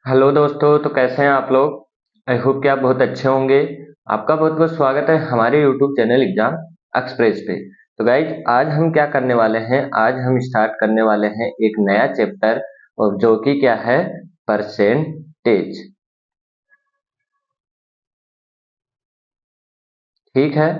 Hello दोस्तों, तो कैसे हैं आप लोग। आई होप कि आप बहुत अच्छे होंगे। आपका बहुत बहुत स्वागत है हमारे यूट्यूब चैनल एग्जाम एक्सप्रेस पे। तो गाइज, आज हम क्या करने वाले हैं, आज हम स्टार्ट करने वाले हैं एक नया चैप्टर, और जो कि क्या है, परसेंटेज। ठीक है।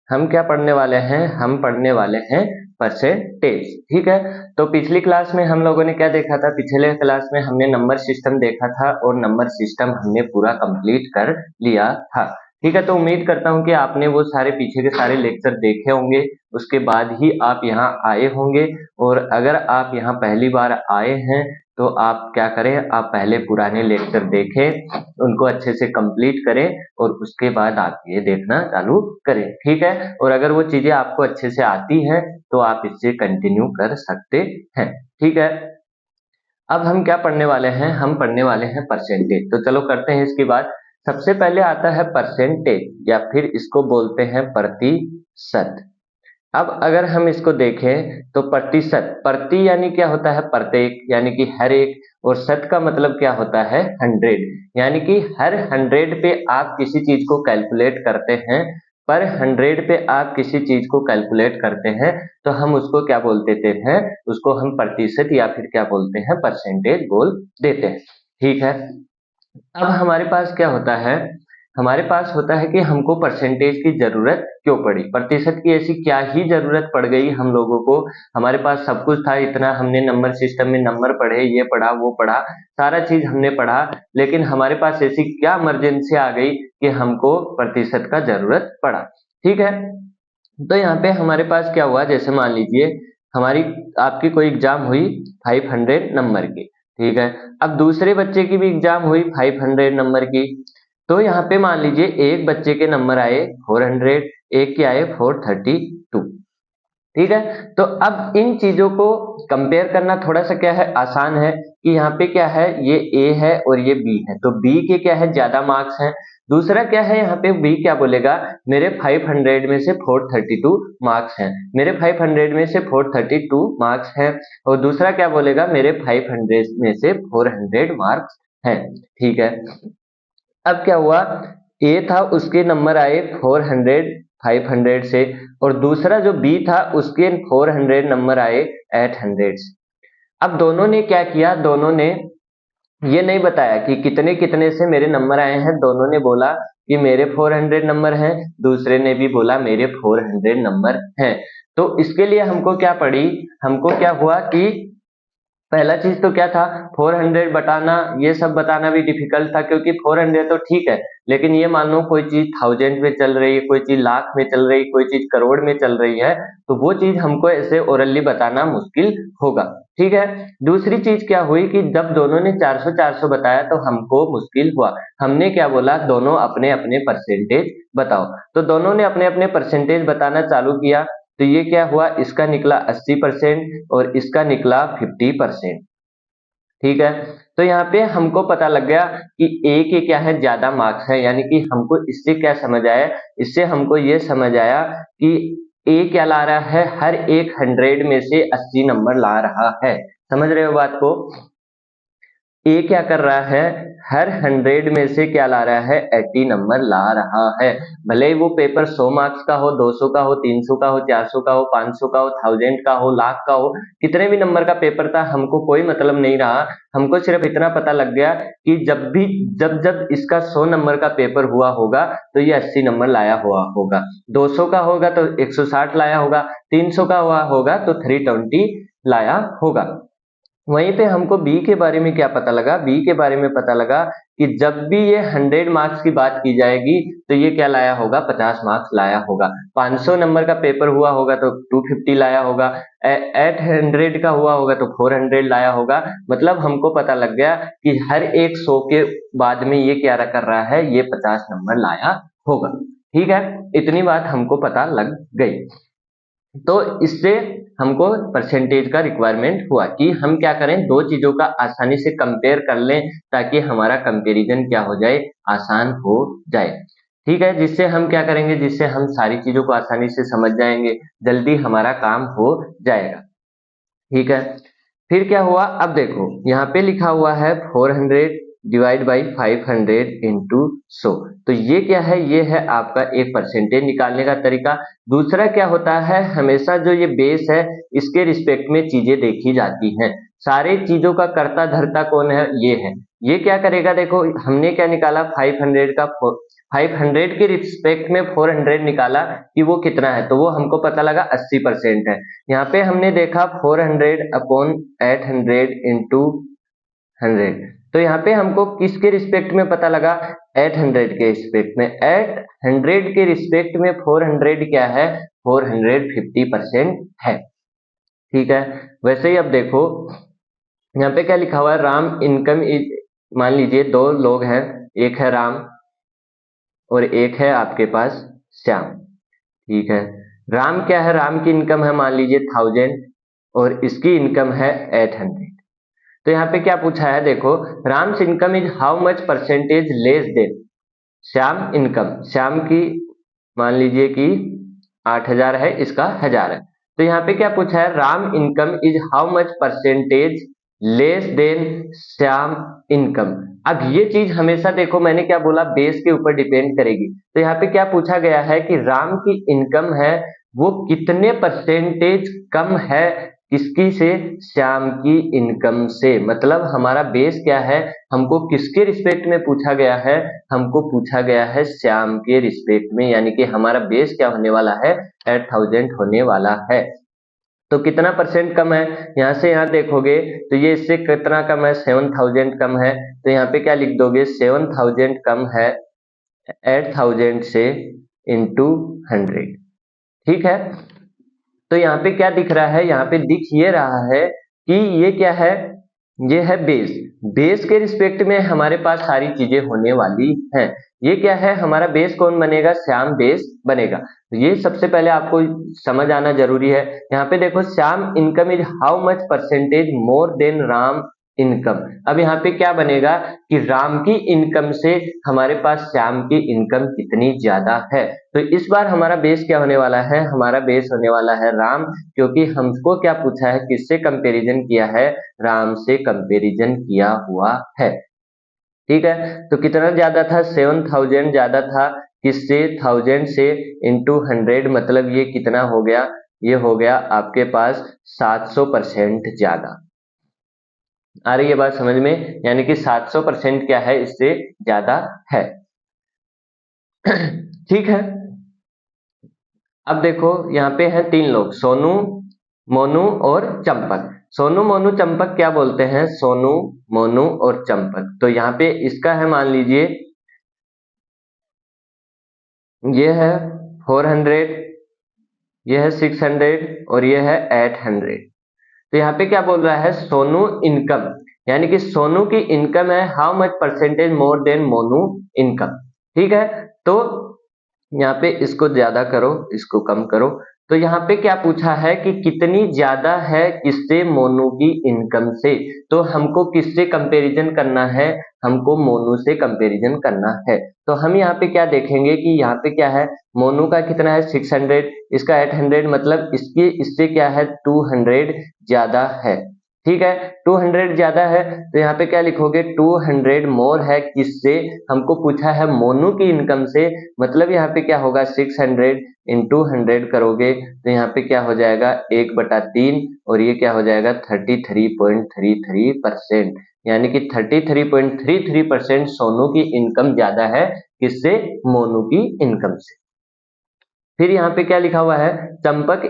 हम क्या पढ़ने वाले हैं, हम पढ़ने वाले हैं परसेंटेज। ठीक है। तो पिछली क्लास में हम लोगों ने क्या देखा था, पिछले क्लास में हमने नंबर सिस्टम देखा था और नंबर सिस्टम हमने पूरा कंप्लीट कर लिया था। ठीक है। तो उम्मीद करता हूं कि आपने वो सारे पीछे के सारे लेक्चर देखे होंगे, उसके बाद ही आप यहाँ आए होंगे। और अगर आप यहाँ पहली बार आए हैं तो आप क्या करें, आप पहले पुराने लेक्चर देखें, उनको अच्छे से कंप्लीट करें और उसके बाद आप ये देखना चालू करें। ठीक है। और अगर वो चीजें आपको अच्छे से आती हैं तो आप इससे कंटिन्यू कर सकते हैं। ठीक है। अब हम क्या पढ़ने वाले हैं, हम पढ़ने वाले हैं परसेंटेज। तो चलो करते हैं इसकी बात। सबसे पहले आता है परसेंटेज, या फिर इसको बोलते हैं प्रतिशत। अब अगर हम इसको देखें तो प्रतिशत, प्रति यानी क्या होता है, प्रत्येक यानी कि हर एक, और शत का मतलब क्या होता है, 100, यानी कि हर 100 पे आप किसी चीज को कैलकुलेट करते हैं, पर 100 पे आप किसी चीज को कैलकुलेट करते हैं तो हम उसको क्या बोल देते हैं, उसको हम प्रतिशत या फिर क्या बोलते हैं, परसेंटेज बोल देते हैं। ठीक है। अब हमारे पास क्या होता है, हमारे पास होता है कि हमको परसेंटेज की जरूरत क्यों पड़ी, प्रतिशत की ऐसी क्या ही जरूरत पड़ गई हम लोगों को। हमारे पास सब कुछ था, इतना हमने नंबर सिस्टम में नंबर पढ़े, ये पढ़ा वो पढ़ा, सारा चीज हमने पढ़ा, लेकिन हमारे पास ऐसी क्या इमरजेंसी आ गई कि हमको प्रतिशत का जरूरत पड़ा। ठीक है। तो यहाँ पे हमारे पास क्या हुआ, जैसे मान लीजिए हमारी आपकी कोई एग्जाम हुई 500 नंबर की। ठीक है। अब दूसरे बच्चे की भी एग्जाम हुई 500 नंबर की। तो यहाँ पे मान लीजिए एक बच्चे के नंबर आए 400, एक के आए 432। ठीक है। तो अब इन चीजों को कंपेयर करना थोड़ा सा क्या है, आसान है कि यहाँ पे क्या है, ये ए है और ये बी है, तो बी के क्या है, ज्यादा मार्क्स हैं। दूसरा क्या है, यहाँ पे बी क्या बोलेगा, मेरे 500 में से 432 मार्क्स हैं, मेरे 500 में से 432 मार्क्स हैं। और दूसरा क्या बोलेगा, मेरे 500 में से 400 मार्क्स हैं। ठीक है। अब क्या हुआ, ए था उसके नंबर आए 400 500 से, और दूसरा जो बी था उसके 400 नंबर आए 800 से। अब दोनों ने क्या किया, दोनों ने ये नहीं बताया कि कितने कितने से मेरे नंबर आए हैं, दोनों ने बोला कि मेरे 400 नंबर हैं, दूसरे ने भी बोला मेरे 400 नंबर हैं। तो इसके लिए हमको क्या पड़ी, हमको क्या हुआ कि पहला चीज तो क्या था, 400 बताना, ये सब बताना भी डिफिकल्ट था, क्योंकि 400 तो ठीक है, लेकिन ये मान लो कोई चीज थाउजेंड में चल रही है, कोई चीज लाख में चल रही है, कोई चीज करोड़ में चल रही है, तो वो चीज हमको ऐसे ओरली बताना मुश्किल होगा। ठीक है। दूसरी चीज क्या हुई कि जब दोनों ने 400 400 बताया तो हमको मुश्किल हुआ। हमने क्या बोला, दोनों अपने अपने परसेंटेज बताओ। तो दोनों ने अपने अपने परसेंटेज बताना चालू किया। तो ये क्या हुआ, इसका निकला 80% और इसका निकला 50%। ठीक है। तो यहाँ पे हमको पता लग गया कि ए के क्या है, ज्यादा मार्क्स है, यानी कि हमको इससे क्या समझ आया, इससे हमको ये समझ आया कि ए क्या ला रहा है, हर एक 100 में से 80 नंबर ला रहा है। समझ रहे हो बात को, ए क्या कर रहा है, हर 100 में से क्या ला रहा है, 80 नंबर ला रहा है। भले ही वो पेपर 100 मार्क्स का हो, 200 का हो, 300 का हो, 400 का हो, 500 का हो, 1000 का हो, लाख का हो, कितने भी नंबर का पेपर था, हमको कोई मतलब नहीं रहा। हमको सिर्फ इतना पता लग गया कि जब जब इसका 100 नंबर का पेपर हुआ होगा तो ये 80 नंबर लाया हुआ होगा, 200 का होगा तो 160 लाया होगा, 300 का हुआ होगा तो 320 लाया होगा। वहीं पे हमको बी के बारे में क्या पता लगा, बी के बारे में पता लगा कि जब भी ये 100 मार्क्स की बात की जाएगी तो ये क्या लाया होगा, 50 मार्क्स लाया होगा। 500 नंबर का पेपर हुआ होगा तो 250 लाया होगा, 800 का हुआ होगा तो 400 लाया होगा। मतलब हमको पता लग गया कि हर एक 100 के बाद में ये क्या कर रहा है, ये 50 नंबर लाया होगा। ठीक है। इतनी बात हमको पता लग गई। तो इससे हमको परसेंटेज का रिक्वायरमेंट हुआ कि हम क्या करें, दो चीजों का आसानी से कंपेयर कर लें ताकि हमारा कंपैरिजन क्या हो जाए, आसान हो जाए। ठीक है। जिससे हम क्या करेंगे, जिससे हम सारी चीजों को आसानी से समझ जाएंगे, जल्दी हमारा काम हो जाएगा। ठीक है। फिर क्या हुआ, अब देखो यहाँ पे लिखा हुआ है 400, डिवाइड बाई 500 इंटू 100। तो ये क्या है, ये है आपका एक परसेंटेज निकालने का तरीका। दूसरा क्या होता है, हमेशा जो ये बेस है इसके रिस्पेक्ट में चीजें देखी जाती हैं। सारे चीजों का कर्ता धर्ता कौन है, ये है। ये क्या करेगा, देखो हमने क्या निकाला 500 का 500 के रिस्पेक्ट में 400 निकाला कि वो कितना है, तो वो हमको पता लगा 80% है। यहाँ पे हमने देखा 400 अपॉन 800 इंटू 100, तो यहाँ पे हमको किसके रिस्पेक्ट में पता लगा, 800 के रिस्पेक्ट में। 800 के रिस्पेक्ट में 400 क्या है, 450% है। ठीक है, वैसे ही अब देखो यहाँ पे क्या लिखा हुआ है, राम इनकम इज, मान लीजिए दो लोग हैं, एक है राम और एक है आपके पास श्याम। ठीक है, राम क्या है, राम की इनकम है मान लीजिए 1000 और इसकी इनकम है 800। तो यहाँ पे क्या पूछा है, देखो Ram's income is how much percentage less than Shyam income. Shyam की मान लीजिए कि 8000 है, इसका 1000 है। तो यहाँ पे क्या पूछा है, Ram income is how much percentage less than Shyam income. अब ये चीज हमेशा देखो मैंने क्या बोला, बेस के ऊपर डिपेंड करेगी। तो यहाँ पे क्या पूछा गया है कि राम की इनकम है वो कितने परसेंटेज कम है किसकी से, श्याम की इनकम से। मतलब हमारा बेस क्या है, हमको किसके रिस्पेक्ट में पूछा गया है, हमको पूछा गया है श्याम के रिस्पेक्ट में, यानी कि हमारा बेस क्या होने वाला है, 8000 होने वाला है। तो कितना परसेंट कम है, यहाँ से यहाँ देखोगे तो ये इससे कितना कम है, 7000 कम है। तो यहाँ पे क्या लिख दोगे, 7000 कम है 8000 से इंटू 100। ठीक है, तो यहाँ पे क्या दिख रहा है, यहाँ पे दिख ये रहा है कि ये क्या है, ये है बेस। बेस के रिस्पेक्ट में हमारे पास सारी चीजें होने वाली हैं। ये क्या है, हमारा बेस कौन बनेगा, श्याम बेस बनेगा। तो ये सबसे पहले आपको समझ आना जरूरी है। यहाँ पे देखो Shyam income is how much percentage more than Ram income. अब यहाँ पे क्या बनेगा कि राम की इनकम से हमारे पास श्याम की इनकम कितनी ज्यादा है। तो इस बार हमारा बेस क्या होने वाला है, हमारा बेस होने वाला है राम, क्योंकि हमको क्या पूछा है, किससे कंपैरिजन किया है, राम से कंपैरिजन किया हुआ है। ठीक है, तो कितना ज्यादा था, 7000 ज्यादा था किससे, 1000 से इंटू 100, मतलब ये कितना हो गया, ये हो गया आपके पास 700% ज्यादा। आ रही है बात समझ में, यानी कि 700% क्या है, इससे ज्यादा है। ठीक है, अब देखो यहाँ पे हैं 3 लोग, सोनू मोनू और चंपक। सोनू मोनू चंपक क्या बोलते हैं, सोनू मोनू और चंपक। तो यहाँ पे इसका है मान लीजिए ये है 400, ये है 600 और ये है 800। तो यहाँ पे क्या बोल रहा है, सोनू इनकम, यानी कि सोनू की इनकम है how much percentage more than Monu income. ठीक है, तो यहाँ पे इसको ज्यादा करो, इसको कम करो। तो यहाँ पे क्या पूछा है कि कितनी ज्यादा है किससे, मोनू की इनकम से। तो हमको किससे कंपैरिजन करना है, हमको मोनू से कंपैरिजन करना है। तो हम यहाँ पे क्या देखेंगे कि यहाँ पे क्या है, मोनू का कितना है 600, इसका 800, मतलब इसकी इससे क्या है 200 ज्यादा है। ठीक है, 200 ज्यादा है, तो यहाँ पे क्या लिखोगे, 200 मोर है किससे, हमको पूछा है मोनू की इनकम से। मतलब यहाँ पे क्या होगा, 600 इंटू 100 करोगे तो यहाँ पे क्या हो जाएगा 1/3, और ये क्या हो जाएगा 33.33%, यानी कि 33.33% सोनू की इनकम ज्यादा है किससे, मोनू की इनकम से। फिर यहाँ पे क्या लिखा हुआ है, Champak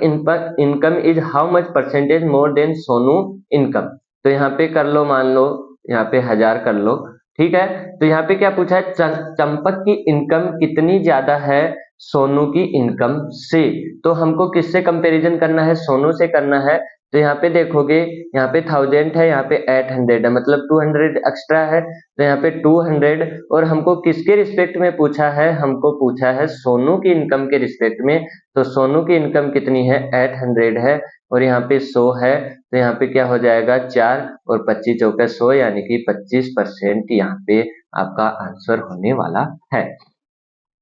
income is how much percentage more than Sonu income. तो यहाँ पे कर लो, मान लो यहाँ पे 1000 कर लो। ठीक है, तो यहाँ पे क्या पूछा है, चंपक की इनकम कितनी ज्यादा है सोनू की इनकम से। तो हमको किससे कंपैरिजन करना है, सोनू से करना है। तो यहाँ पे देखोगे, यहाँ पे 1000 है, यहाँ पे 800 है, मतलब 200 एक्स्ट्रा है। तो यहाँ पे 200, और हमको किसके रिस्पेक्ट में पूछा है, हमको पूछा है सोनू की इनकम के रिस्पेक्ट में। तो सोनू की इनकम कितनी है, 800 है, और यहाँ पे 100 है। तो यहाँ पे क्या हो जाएगा 4 और 25 चौके 100, यानी कि 25% यहाँ पे आपका आंसर होने वाला है।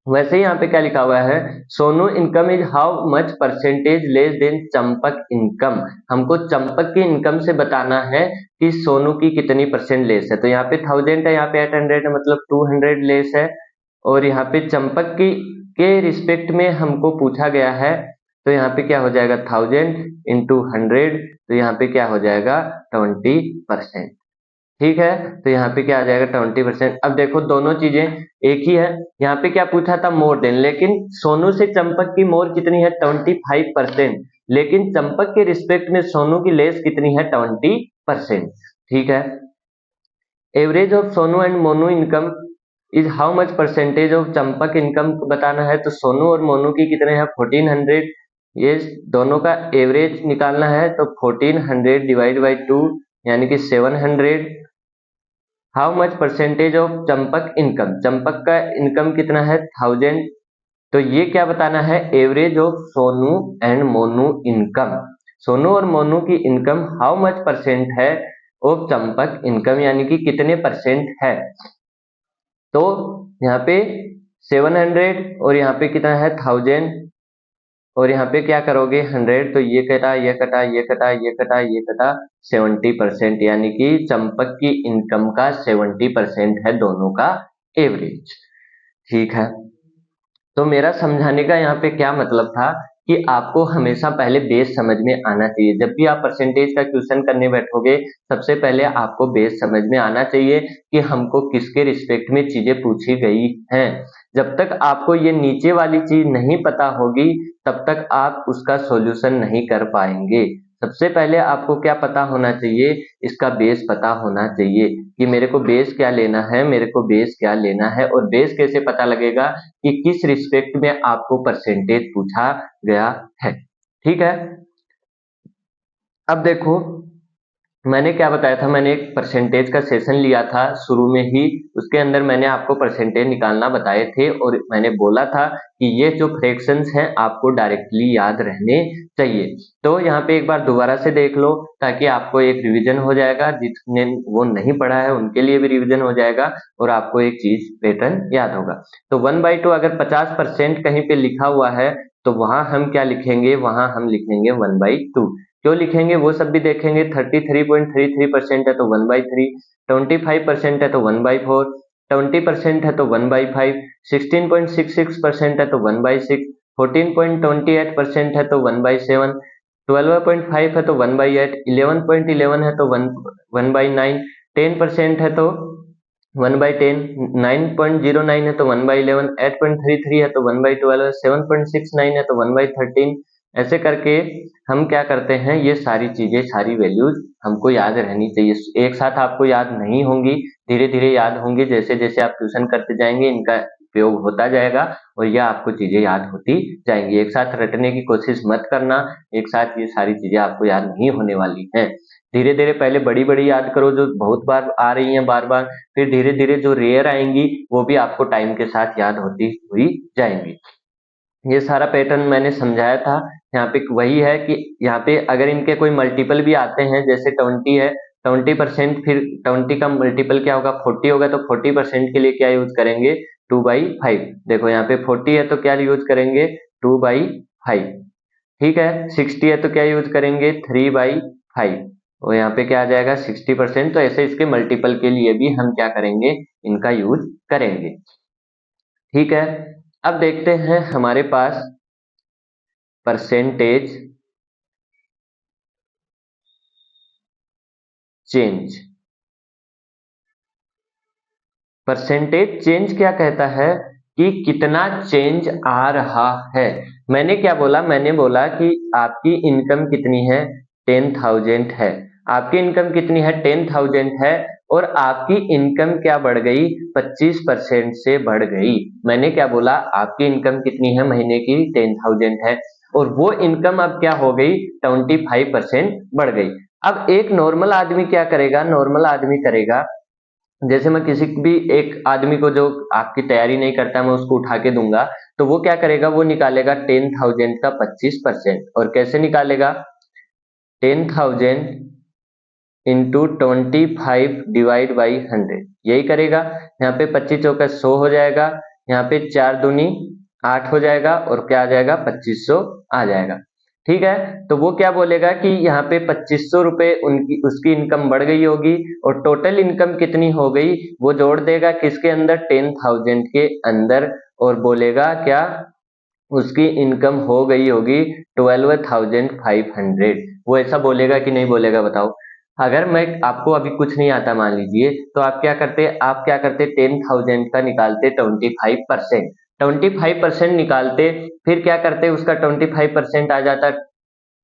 वैसे ही यहाँ पे क्या लिखा हुआ है, Sonu income is how much percentage less than Champak income. हमको चंपक की इनकम से बताना है कि सोनू की कितनी परसेंट लेस है। तो यहाँ पे 1000 है, यहाँ पे 800 है, मतलब 200 लेस है। और यहाँ पे चंपक की के रिस्पेक्ट में हमको पूछा गया है, तो यहाँ पे क्या हो जाएगा 1000 इंटू 100, तो यहाँ पे क्या हो जाएगा 20%। ठीक है, तो यहाँ पे क्या आ जाएगा 20%। अब देखो दोनों चीजें एक ही है। यहाँ पे क्या पूछा था मोर देन, लेकिन सोनू से चंपक की मोर कितनी है 25%, लेकिन चंपक के रिस्पेक्ट में सोनू की लेस कितनी है 20%। ठीक है, average of Sonu and Monu income is how much percentage of Champak income बताना है। तो सोनू और मोनू की कितने हैं 1400, ये दोनों का एवरेज निकालना है। तो 1400 डिवाइड बाई 2 यानी कि 700। How much percentage of Champak income, Champak का इनकम कितना है 1000, तो ये क्या बताना है average of Sonu and Monu income. Sonu और मोनू की इनकम हाउ मच परसेंट है ऑफ चंपक इनकम, यानी कि कितने परसेंट है। तो यहाँ पे 700 और यहाँ पे कितना है 1000, और यहाँ पे क्या करोगे 100, तो ये कटा ये कटा ये कटा ये कटा ये कटा 70%, यानी कि चंपक की इनकम का 70% है दोनों का एवरेज। ठीक है, तो मेरा समझाने का यहाँ पे क्या मतलब था कि आपको हमेशा पहले बेस समझ में आना चाहिए। जब भी आप परसेंटेज का क्वेश्चन करने बैठोगे, सबसे पहले आपको बेस समझ में आना चाहिए कि हमको किसके रिस्पेक्ट में चीजें पूछी गई हैं। जब तक आपको ये नीचे वाली चीज नहीं पता होगी, तब तक आप उसका सॉल्यूशन नहीं कर पाएंगे। सबसे पहले आपको क्या पता होना चाहिए, इसका बेस पता होना चाहिए कि मेरे को बेस क्या लेना है, मेरे को बेस क्या लेना है। और बेस कैसे पता लगेगा कि किस रिस्पेक्ट में आपको परसेंटेज पूछा गया है। ठीक है, अब देखो मैंने क्या बताया था, मैंने एक परसेंटेज का सेशन लिया था शुरू में ही, उसके अंदर मैंने आपको परसेंटेज निकालना बताए थे और मैंने बोला था कि ये जो फ्रैक्शंस हैं आपको डायरेक्टली याद रहने चाहिए। तो यहाँ पे एक बार दोबारा से देख लो ताकि आपको एक रिवीजन हो जाएगा, जिसने वो नहीं पढ़ा है उनके लिए भी रिवीजन हो जाएगा और आपको एक चीज पैटर्न याद होगा। तो 1/2 अगर 50% कहीं पे लिखा हुआ है तो वहां हम क्या लिखेंगे, वहां हम लिखेंगे 1/2। क्यों लिखेंगे वो सब भी देखेंगे। 33.33% है तो 1/3, 25% है तो 1/4, 20% है तो 1/5, 16.66% है तो 1/6, 14.28% है तो 1/7, 12.5 है तो 1/8, 11.11 है तो 1/9, 10% है तो 1/10, 9.09 है तो 1/11, 8.33 है तो 1/12, 7.69 है तो 1/13। ऐसे करके हम क्या करते हैं, ये सारी चीजें सारी वैल्यूज हमको याद रहनी चाहिए। एक साथ आपको याद नहीं होंगी, धीरे धीरे याद होंगी। जैसे जैसे आप ट्यूशन करते जाएंगे इनका उपयोग होता जाएगा और यह आपको चीजें याद होती जाएंगी। एक साथ रटने की कोशिश मत करना, एक साथ ये सारी चीजें आपको याद नहीं होने वाली हैं। धीरे धीरे पहले बड़ी बड़ी याद करो जो बहुत बार आ रही हैं बार बार, फिर धीरे धीरे जो रेयर आएंगी वो भी आपको टाइम के साथ याद होती हुई जाएंगी। ये सारा पैटर्न मैंने समझाया था। यहाँ पे वही है कि यहाँ पे अगर इनके कोई मल्टीपल भी आते हैं, जैसे 20 है 20%, फिर 20 का मल्टीपल क्या होगा 40 होगा, तो 40% के लिए क्या यूज करेंगे 2/5। देखो यहाँ पे 40 है तो क्या यूज करेंगे 2/5। ठीक है, 60 है तो क्या यूज करेंगे 3/5, और यहाँ पे क्या आ जाएगा 60%। तो ऐसे इसके मल्टीपल के लिए भी हम क्या करेंगे, इनका यूज करेंगे। ठीक है, अब देखते हैं हमारे पास परसेंटेज चेंज। परसेंटेज चेंज क्या कहता है कि कितना चेंज आ रहा है। मैंने क्या बोला, मैंने बोला कि आपकी इनकम कितनी है 10,000 है, आपकी इनकम कितनी है 10,000 है, और आपकी इनकम क्या बढ़ गई 25% से बढ़ गई। मैंने क्या बोला, आपकी इनकम कितनी है महीने की 10,000 है और वो इनकम अब क्या हो गई 25% बढ़ गई। अब एक नॉर्मल आदमी क्या करेगा, नॉर्मल आदमी करेगा, जैसे मैं किसी भी एक आदमी को जो आपकी तैयारी नहीं करता मैं उसको उठा के दूंगा, तो वो क्या करेगा, वो निकालेगा 10,000 का 25%। और कैसे निकालेगा 10,000 इंटू 25 डिवाइड बाई 100, यही करेगा। यहाँ पे 25 चौका 100 हो जाएगा, यहाँ पे 4 दूनी 8 हो जाएगा और क्या आ जाएगा 2500 आ जाएगा। ठीक है, तो वो क्या बोलेगा कि यहाँ पे 2500 रुपए उनकी उसकी इनकम बढ़ गई होगी और टोटल इनकम कितनी हो गई वो जोड़ देगा किसके अंदर 10,000 के अंदर और बोलेगा क्या उसकी इनकम हो गई होगी 12,500। वो ऐसा बोलेगा कि नहीं बोलेगा बताओ। अगर मैं आपको अभी कुछ नहीं आता मान लीजिए तो आप क्या करते 10,000 का निकालते 25%, 25% निकालते, फिर क्या करते उसका 25% आ जाता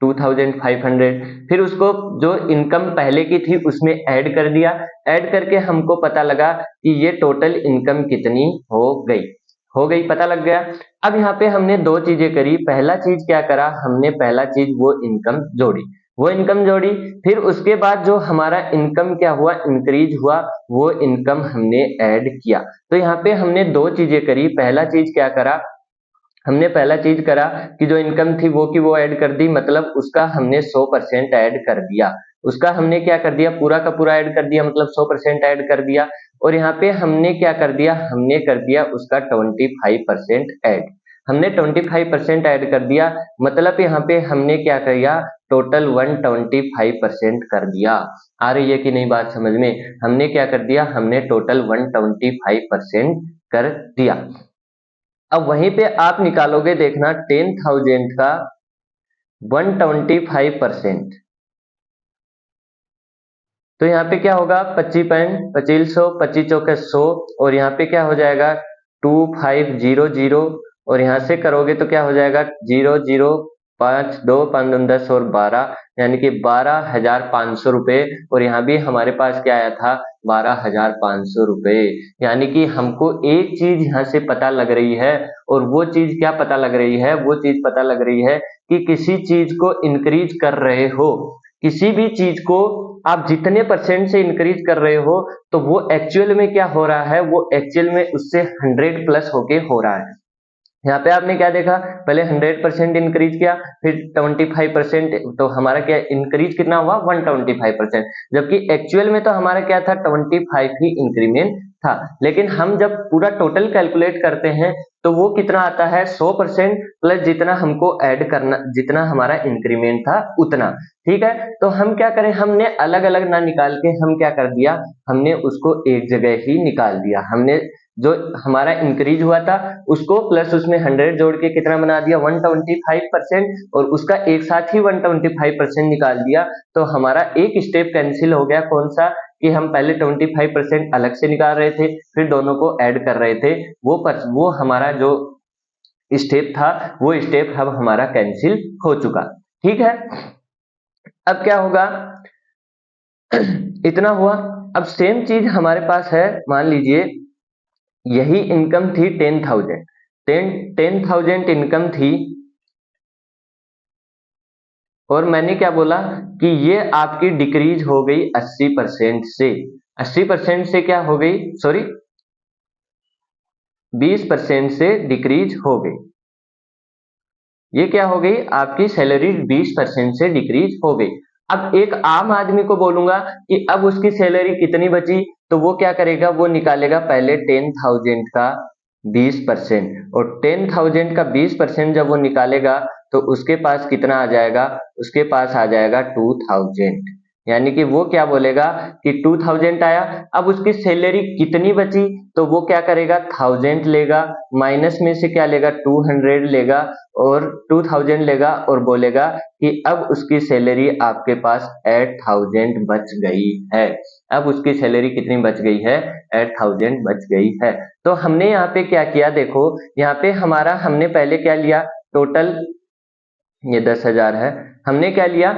2,500, फिर उसको जो इनकम पहले की थी उसमें ऐड कर दिया, ऐड करके हमको पता लगा कि ये टोटल इनकम कितनी हो गई पता लग गया। अब यहाँ पे हमने दो चीजें करी, पहला चीज क्या करा हमने, पहला चीज वो इनकम जोड़ी, फिर उसके बाद जो हमारा इनकम क्या हुआ इंक्रीज हुआ वो इनकम हमने ऐड किया। तो यहाँ पे हमने दो चीजें करी, पहला चीज क्या करा हमने, पहला चीज करा कि जो इनकम थी वो की वो ऐड कर दी, मतलब उसका हमने 100% ऐड कर दिया, उसका हमने क्या कर दिया पूरा का पूरा ऐड कर दिया, मतलब 100% ऐड कर दिया। और यहाँ पे हमने क्या कर दिया, हमने कर दिया उसका 25% ऐड, हमने 25% ऐड कर दिया, मतलब यहाँ पे हमने क्या किया टोटल 125% कर दिया। आ रही है कि नहीं बात समझ में, हमने क्या कर दिया हमने टोटल 125% कर दिया। अब वहीं पे आप निकालोगे देखना 10,000 का 125%, तो यहाँ पे क्या होगा 25 25 चौके 100 और यहाँ पे क्या हो जाएगा 2500 और यहाँ से करोगे तो क्या हो जाएगा 00 5 2 5 2 10 और 12 यानी कि 12,500 रुपए। और यहाँ भी हमारे पास क्या आया था 12,500 रुपए। यानी कि हमको एक चीज यहाँ से पता लग रही है, और वो चीज क्या पता लग रही है, वो चीज पता लग रही है कि किसी चीज को इंक्रीज कर रहे हो, किसी भी चीज को आप जितने परसेंट से इंक्रीज कर रहे हो तो वो एक्चुअल में क्या हो रहा है, वो एक्चुअल में उससे 100 प्लस होके हो रहा है। यहाँ पे आपने क्या देखा, पहले 100% इंक्रीज किया, फिर 25%, तो हमारा क्या इंक्रीज कितना हुआ 125%, जबकि एक्चुअल में तो हमारा क्या था 25 ही इंक्रीमेंट था। लेकिन हम जब पूरा टोटल कैलकुलेट करते हैं तो वो कितना आता है 100% प्लस जितना हमको ऐड करना, जितना हमारा इंक्रीमेंट था उतना। ठीक है, तो हम क्या करें, हमने अलग अलग ना निकाल के हम क्या कर दिया, हमने उसको एक जगह ही निकाल दिया। हमने जो हमारा इंक्रीज हुआ था उसको प्लस उसमें 100 जोड़ के कितना बना दिया 125%, और उसका एक साथ ही 125% निकाल दिया। तो हमारा एक स्टेप कैंसिल हो गया, कौन सा कि हम पहले 25% अलग से निकाल रहे थे फिर दोनों को ऐड कर रहे थे, वो हमारा जो स्टेप था वो स्टेप अब हमारा कैंसिल हो चुका। ठीक है, अब क्या होगा इतना हुआ। अब सेम चीज हमारे पास है, मान लीजिए यही इनकम थी 10,000, 10,000 इनकम थी, और मैंने क्या बोला कि ये आपकी डिक्रीज हो गई 80% से, 80% से क्या हो गई, सॉरी 20% से डिक्रीज हो गई। ये क्या हो गई आपकी सैलरी 20% से डिक्रीज हो गई। अब एक आम आदमी को बोलूंगा कि अब उसकी सैलरी कितनी बची, तो वो क्या करेगा, वो निकालेगा पहले 10,000 का 20%, और 10,000 का 20% जब वो निकालेगा तो उसके पास कितना आ जाएगा, उसके पास आ जाएगा 2,000। यानी कि वो क्या बोलेगा कि 2,000 आया, अब उसकी सैलरी कितनी बची, तो वो क्या करेगा 1000 लेगा, माइनस में से क्या लेगा 200 लेगा और 2000 लेगा, और बोलेगा कि अब उसकी सैलरी आपके पास 8000 बच गई है। अब उसकी सैलरी कितनी बच गई है 8000 बच गई है। तो हमने यहाँ पे क्या किया, देखो यहाँ पे हमारा हमने पहले क्या लिया टोटल, ये 10,000 है, हमने क्या लिया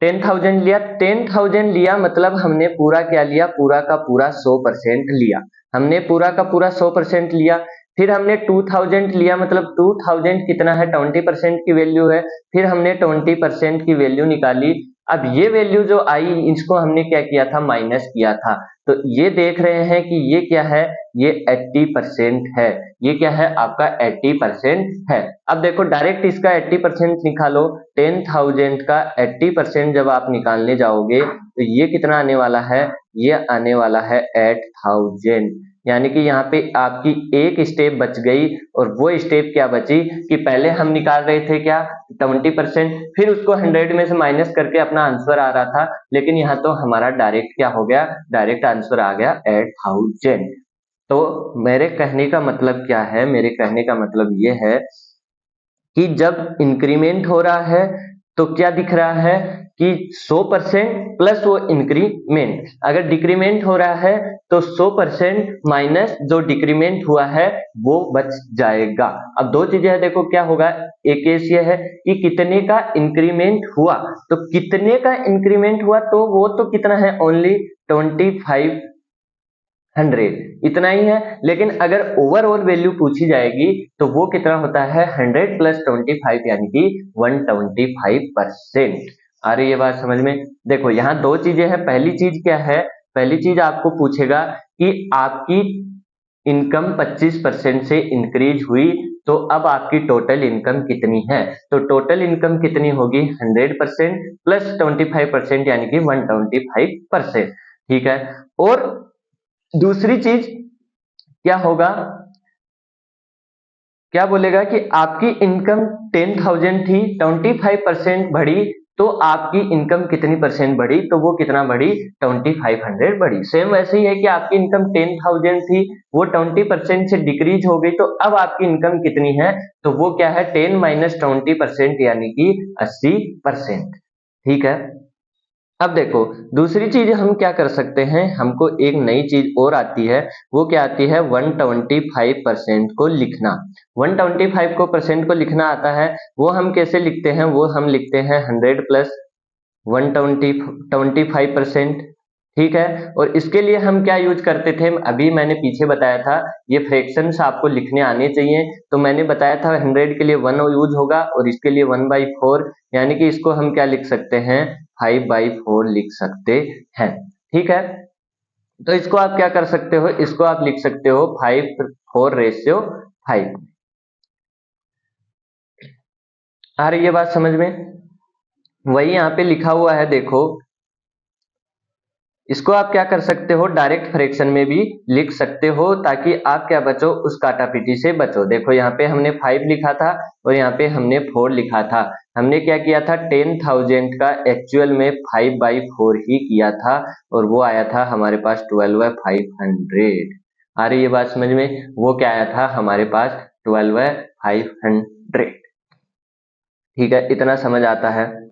10,000 लिया, 10,000 लिया मतलब हमने पूरा क्या लिया, पूरा का पूरा 100% लिया, हमने पूरा का पूरा 100% लिया। फिर हमने 2,000 लिया, मतलब 2,000 कितना है 20% की वैल्यू है, फिर हमने 20% की वैल्यू निकाली। अब ये वैल्यू जो आई इसको हमने क्या किया था माइनस किया था, तो ये देख रहे हैं कि ये क्या है, ये 80% है, ये क्या है आपका 80% है। अब देखो डायरेक्ट इसका 80% निकालो, 10,000 का 80% जब आप निकालने जाओगे तो ये कितना आने वाला है ये आने वाला है 8000, यानी कि यहाँ पे आपकी एक स्टेप बच गई। और वो स्टेप क्या बची कि पहले हम निकाल रहे थे क्या 20%, फिर उसको 100 में से माइनस करके अपना आंसर आ रहा था, लेकिन यहाँ तो हमारा डायरेक्ट क्या हो गया, डायरेक्ट आंसर आ गया 8000। तो मेरे कहने का मतलब क्या है, मेरे कहने का मतलब ये है कि जब इंक्रीमेंट हो रहा है तो क्या दिख रहा है कि 100% प्लस वो इंक्रीमेंट, अगर डिक्रीमेंट हो रहा है तो 100% माइनस जो डिक्रीमेंट हुआ है वो बच जाएगा। अब दो चीजें हैं, देखो क्या होगा, एक केस ये है कि कितने का इंक्रीमेंट हुआ, तो कितने का इंक्रीमेंट हुआ तो वो तो कितना है, ओनली 2500, इतना ही है। लेकिन अगर ओवरऑल वैल्यू पूछी जाएगी तो वो कितना होता है 100 प्लस 25 यानी कि 125%। आ रही है बात समझ में? देखो यहाँ दो चीजें हैं, पहली चीज क्या है, पहली चीज आपको पूछेगा कि आपकी इनकम 25% से इंक्रीज हुई तो अब आपकी टोटल इनकम कितनी है, तो टोटल इनकम कितनी होगी 100% प्लस 25% यानी कि 125%। ठीक है, और दूसरी चीज क्या होगा, क्या बोलेगा कि आपकी इनकम 10,000 थी, 25% बढ़ी तो आपकी इनकम कितनी परसेंट बढ़ी, तो वो कितना बढ़ी 2500 बढ़ी। सेम वैसे ही है कि आपकी इनकम 10,000 थी, वो 20% से डिक्रीज हो गई तो अब आपकी इनकम कितनी है, तो वो क्या है 10 माइनस 20% यानी कि 80%। ठीक है, अब देखो दूसरी चीज हम क्या कर सकते हैं, हमको एक नई चीज और आती है, वो क्या आती है 125% को लिखना। 125 को परसेंट को लिखना आता है, वो हम कैसे लिखते हैं, वो हम लिखते हैं 100 प्लस 125%। ठीक है, और इसके लिए हम क्या यूज करते थे, अभी मैंने पीछे बताया था, ये फ्रैक्शंस आपको लिखने आने चाहिए, तो मैंने बताया था 100 के लिए 1 यूज होगा और इसके लिए 1/4, यानी कि इसको हम क्या लिख सकते हैं 5/4 लिख सकते हैं। ठीक है, तो इसको आप क्या कर सकते हो, इसको आप लिख सकते हो 5:4:5। आ रही है बात समझ में? वही यहाँ पे लिखा हुआ है, देखो इसको आप क्या कर सकते हो, डायरेक्ट फ्रैक्शन में भी लिख सकते हो ताकि आप क्या बचो, उस काटापीटी से बचो। देखो यहाँ पे हमने 5 लिखा था और यहाँ पे हमने 4 लिखा था, हमने क्या किया था 10,000 का एक्चुअल में 5/4 ही किया था और वो आया था हमारे पास 12,500। आ रही है बात समझ में? वो क्या आया था हमारे पास 12,500। ठीक है, इतना समझ आता है।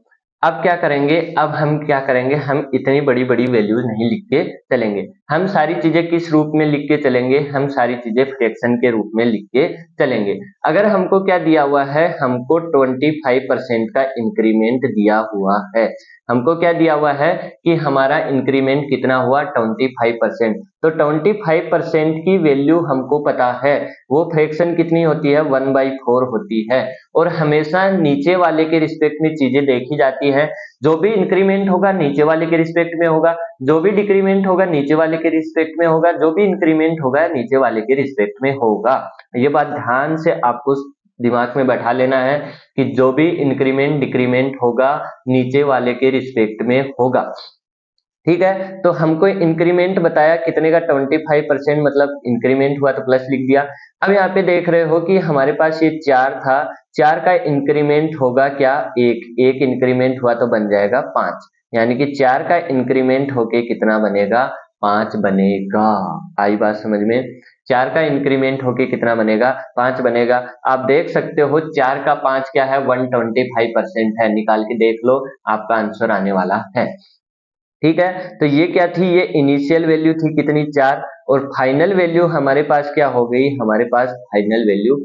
अब क्या करेंगे, अब हम क्या करेंगे, हम इतनी बड़ी बड़ी वैल्यूज नहीं लिख के चलेंगे, हम सारी चीजें किस रूप में लिख के चलेंगे, हम सारी चीजें फ्रैक्शन के रूप में लिख के चलेंगे। अगर हमको क्या दिया हुआ है, हमको 25% का इंक्रीमेंट दिया हुआ है, हमको क्या दिया हुआ है कि हमारा इंक्रीमेंट कितना हुआ 25%, तो 25% की वैल्यू हमको पता है, वो फ्रैक्शन कितनी होती है 1/4 होती है। और हमेशा नीचे वाले के रिस्पेक्ट में चीजें देखी जाती है, जो भी इंक्रीमेंट होगा नीचे वाले के रिस्पेक्ट में होगा, जो भी डिक्रीमेंट होगा नीचे वाले के रिस्पेक्ट में होगा, जो भी इंक्रीमेंट होगा नीचे वाले के रिस्पेक्ट में होगा। ये बात ध्यान से आपको दिमाग में बैठा लेना है कि जो भी इंक्रीमेंट डिक्रीमेंट होगा नीचे वाले के रिस्पेक्ट में होगा। ठीक है, तो हमको इंक्रीमेंट बताया कितने का 25%, मतलब इंक्रीमेंट हुआ तो प्लस लिख दिया। अब यहाँ पे देख रहे हो कि हमारे पास ये 4 था, 4 का इंक्रीमेंट होगा क्या, एक इंक्रीमेंट हुआ तो बन जाएगा 5, यानी कि 4 का इंक्रीमेंट होके कितना बनेगा 5 बनेगा। आई बात समझ में? 4 का इंक्रीमेंट होके कितना बनेगा 5 बनेगा। आप देख सकते हो 4 का 5 क्या है 125% है, निकाल के देख लो आपका आंसर आने वाला है। ठीक है, तो ये क्या थी, ये इनिशियल वैल्यू थी कितनी 4, और फाइनल वैल्यू हमारे पास क्या हो गई, हमारे पास फाइनल वैल्यू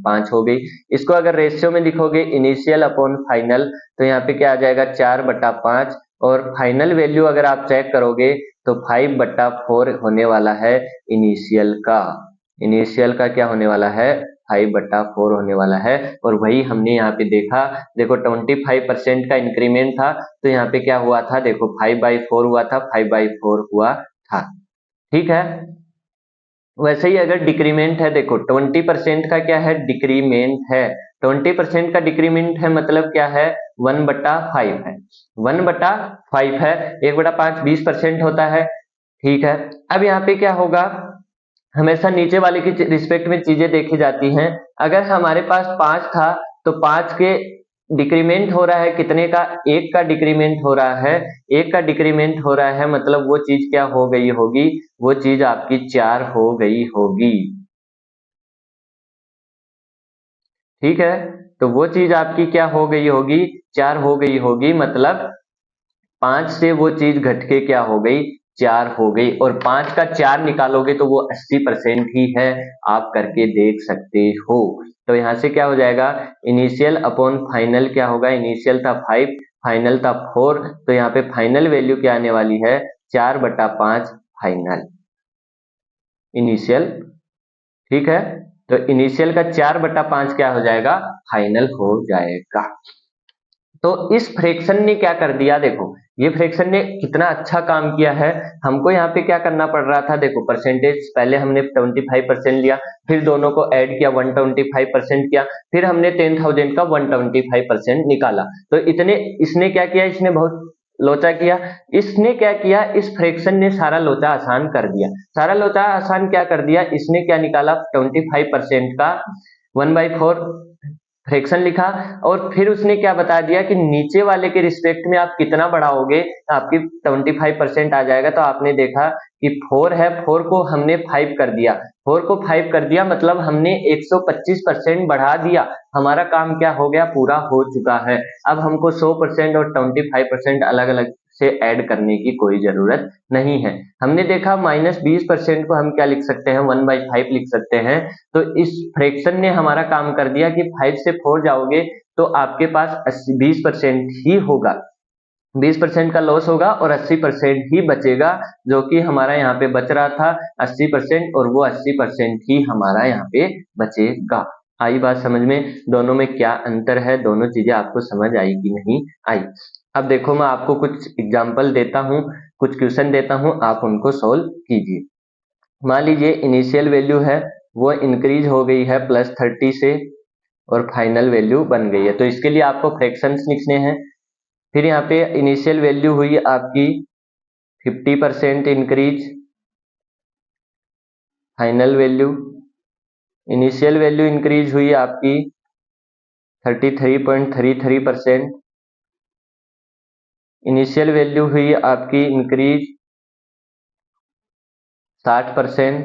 5 हो गई। इसको अगर रेशियो में लिखोगे इनिशियल अपॉन फाइनल, तो यहाँ पे क्या आ जाएगा 4/5, और फाइनल वैल्यू अगर आप चेक करोगे तो 5/4 होने वाला है इनिशियल का। इनिशियल का क्या होने वाला है 5/4 होने वाला है। और वही हमने यहाँ पे देखा, देखो 25% का इंक्रीमेंट था तो यहाँ पे क्या हुआ था, देखो 5/4 हुआ था, 5/4 हुआ था। ठीक है, वैसे ही अगर डिक्रीमेंट है, देखो 20% का क्या है डिक्रीमेंट है, 20% का डिक्रीमेंट है मतलब क्या है 1/5 है, 1/5 है, 1/5 20% होता है, ठीक है। अब यहाँ पे क्या होगा, हमेशा नीचे वाले की रिस्पेक्ट में चीजें देखी जाती हैं। अगर हमारे पास 5 था तो 5 के डिक्रीमेंट हो रहा है कितने का, 1 का डिक्रीमेंट हो रहा है, 1 का डिक्रीमेंट हो रहा है, मतलब वो चीज क्या हो गई होगी, वो चीज आपकी 4 हो गई होगी। ठीक है, तो वो चीज आपकी क्या हो गई होगी, 4 हो गई होगी, मतलब 5 से वो चीज घट के क्या हो गई, 4 हो गई। और 5 का 4 निकालोगे तो वो 80% ही है, आप करके देख सकते हो। तो यहाँ से क्या हो जाएगा, इनिशियल अपॉन फाइनल क्या होगा, इनिशियल था 5, फाइनल था 4, तो यहाँ पे फाइनल वैल्यू क्या आने वाली है, 4/5 फाइनल इनिशियल। ठीक है, तो इनिशियल का 4/5 क्या हो जाएगा, फाइनल हो जाएगा। तो इस फ्रैक्शन ने क्या कर दिया, देखो ये फ्रैक्शन ने कितना अच्छा काम किया है। हमको यहाँ पे क्या करना पड़ रहा था, देखो परसेंटेज पहले हमने 25% लिया, फिर दोनों को ऐड किया 125% किया, फिर हमने 10,000 का 125% निकाला। तो इतने इसने क्या किया, इसने बहुत लोचा किया। इसने क्या किया, इस फ्रैक्शन ने सारा लोचा आसान कर दिया। सारा लोचा आसान क्या कर दिया, इसने क्या निकाला, 25% का 1/4 फ्रैक्शन लिखा, और फिर उसने क्या बता दिया कि नीचे वाले के रिस्पेक्ट में आप कितना बढ़ाओगे आपकी 25% आ जाएगा। तो आपने देखा कि 4 है, 4 को हमने 5 कर दिया, 4 को 5 कर दिया, मतलब हमने 125% बढ़ा दिया। हमारा काम क्या हो गया, पूरा हो चुका है। अब हमको 100% और 25% अलग अलग से ऐड करने की कोई जरूरत नहीं है। हमने देखा -20% को हम क्या लिख सकते हैं, 1/5 लिख सकते हैं। तो इस फ्रैक्शन ने हमारा काम कर दिया कि 5 से 4 जाओगे तो आपके पास 20% ही होगा, 20% का लॉस होगा और 80% ही बचेगा, जो कि हमारा यहाँ पे बच रहा था 80%, और वो 80% ही हमारा यहाँ पे बचेगा। आई बात समझ में, दोनों में क्या अंतर है, दोनों चीजें आपको समझ आई कि नहीं आई। अब देखो मैं आपको कुछ एग्जाम्पल देता हूँ, कुछ क्वेश्चन देता हूँ, आप उनको सोल्व कीजिए। मान लीजिए इनिशियल वैल्यू है वो इंक्रीज हो गई है +30 से, और फाइनल वैल्यू बन गई है। तो इसके लिए आपको फ्रैक्शंस लिखने हैं। फिर यहाँ पे इनिशियल वैल्यू हुई आपकी 50% increase, final value, initial value increase हुई आपकी 33.33%, इनिशियल वैल्यू हुई आपकी इंक्रीज 60%।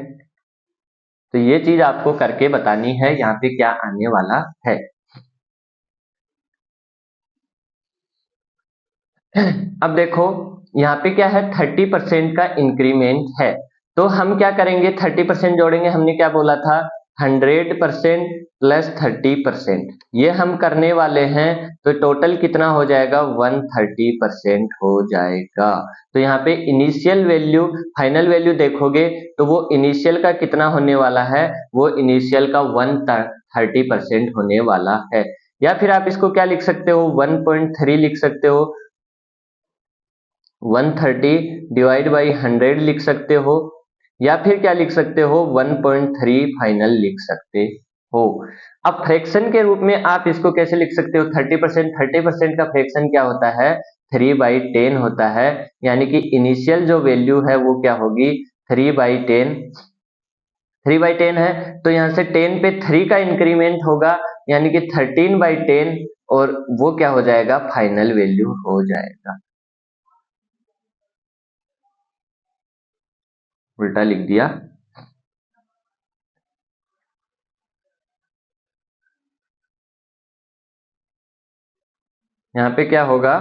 तो ये चीज आपको करके बतानी है, यहाँ पे क्या आने वाला है। अब देखो यहाँ पे क्या है, 30% का इंक्रीमेंट है, तो हम क्या करेंगे, 30% जोड़ेंगे। हमने क्या बोला था, 100% + 30%, ये हम करने वाले हैं। तो टोटल कितना हो जाएगा, 130% हो जाएगा। तो यहाँ पे इनिशियल वैल्यू फाइनल वैल्यू देखोगे तो वो इनिशियल का कितना होने वाला है, वो इनिशियल का 130% होने वाला है। या फिर आप इसको क्या लिख सकते हो, 1.3 लिख सकते हो, 130 डिवाइड बाई 100 लिख सकते हो, या फिर क्या लिख सकते हो, 1.3 फाइनल लिख सकते हो। अब फ्रैक्शन के रूप में आप इसको कैसे लिख सकते हो, 30% का फ्रैक्शन क्या होता है, 3/10 होता है। यानी कि इनिशियल जो वैल्यू है वो क्या होगी, 3/10, 3/10 है, तो यहाँ से 10 पे 3 का इंक्रीमेंट होगा, यानी कि 13/10, और वो क्या हो जाएगा, फाइनल वैल्यू हो जाएगा। उल्टा लिख दिया। यहाँ पे क्या होगा,